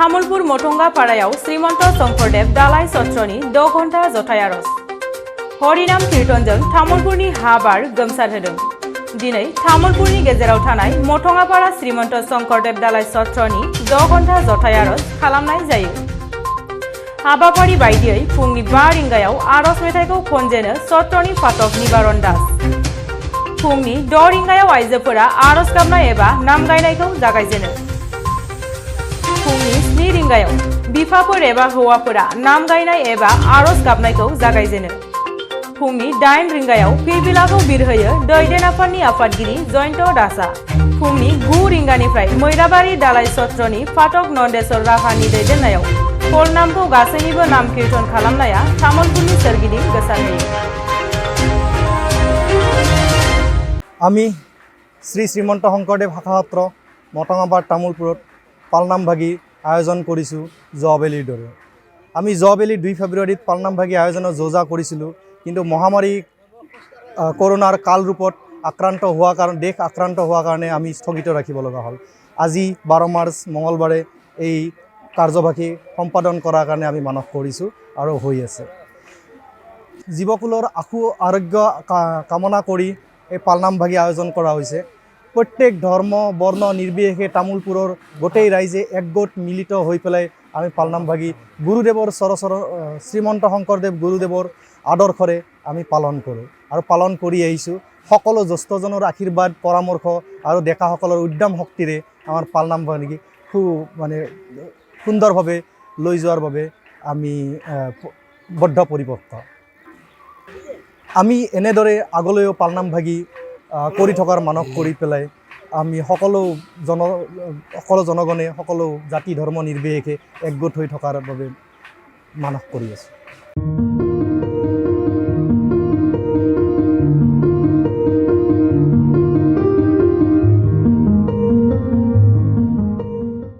तामुलपुर मथंगा पाड़ायाव श्रीमंत शंकरदेव दालाय सत्रनि 10 घंटा जथाय आरज हरिनाम कीर्तनजों तामुलपुरनि हाबार गोमसार होदों। दिनै तामुलपुरनि गेजेराव थानाय मथंगापाड़ा श्रीमंत शंकरदेव दालाय सत्रनि 10 घंटा जथाय आरज खालामनाय जायो। हाबाफारि बायदियै फुंनि 5 रिंगायाव आरज मेथाइखौ खनजेनो सत्रनि फाटक निबारन दास। फुंनि 6 रिंगायाव आइजोफोरा आरज गाबनाय एबा नाम गायनायखौ जागायजेनो। फुंनि 7 रिंगायाव बिफाफोर एबा हौवाफोरा नाम गायनाय एबा आरज गाबनायखौ जागायजेनो। फुंनि 8 रिंगायाव फिरफिलाखौ बिरहोयो दैदेन आफादनि आफादगिरि जयन्त दासआ। फुंनि 9 रिंगानिफ्राय मैराबारि दालाय सत्रनि फाटक नन्देश्वर राभानि दैदेननायाव फलनामखौ गासैनिबो नाम कीर्तन खालामनाया तामुलपुरनि सोरगिदिं गोसारहोयो। আমি শ্ৰী শ্ৰীমন্ত শংকৰদেৱ শাখা সত্ৰ মটঙাপাড় তামোলপুৰত পালনাম ভাগি আয়োজন কৰিছোঁ যোৱাবেলিৰ দৰে। আমি যোৱাবেলি 2 ফেব্ৰুৱাৰীত পালনাম ভাগি আয়োজনৰ যোজা কৰিছিলোঁ, কিন্তু মহামাৰী কৰোনাৰ কালৰূপত দেশ আক্ৰান্ত হোৱাৰ কাৰণে আমি স্থগিত ৰাখিব লগা হ'ল। আজি 12 মাৰ্চ মঙলবাৰে এই কাৰ্যভাগী সম্পাদন কৰাৰ কাৰণে আমি মানস কৰিছোঁ আৰু হৈ আছে। জীৱকুলৰ আশু আৰোগ্য কামনা কৰি এই পালনাম ভাগি আয়োজন কৰা হৈছে। প্ৰত্যেক ধৰ্ম বৰ্ণ নিৰ্বিশেষে তামোলপুৰৰ গোটেই ৰাইজে একগোট মিলিত হৈ পেলাই আমি পালনাম ভাগি গুৰুদেৱৰ শ্ৰীমন্ত শংকৰদেৱ গুৰুদেৱৰ আদৰ্শৰে আমি পালন কৰোঁ আৰু পালন কৰি আহিছোঁ। সকলো জ্যেষ্ঠজনৰ আশীৰ্বাদ পৰামৰ্শ আৰু ডেকাসকলৰ উদ্যম শক্তিৰে আমাৰ পালনাম ভাগি সুন্দৰভাৱে লৈ যোৱাৰ বাবে আমি বদ্ধপৰিপক্ক। আমি এনেদৰে আগলৈও পালনাম ভাগি কৰি থকাৰ মানস কৰি পেলাই আমি সকলো জনগণে সকলো জাতি ধৰ্ম নিৰ্বিশেষে একগোট হৈ থকাৰ বাবে মানস কৰি আছোঁ।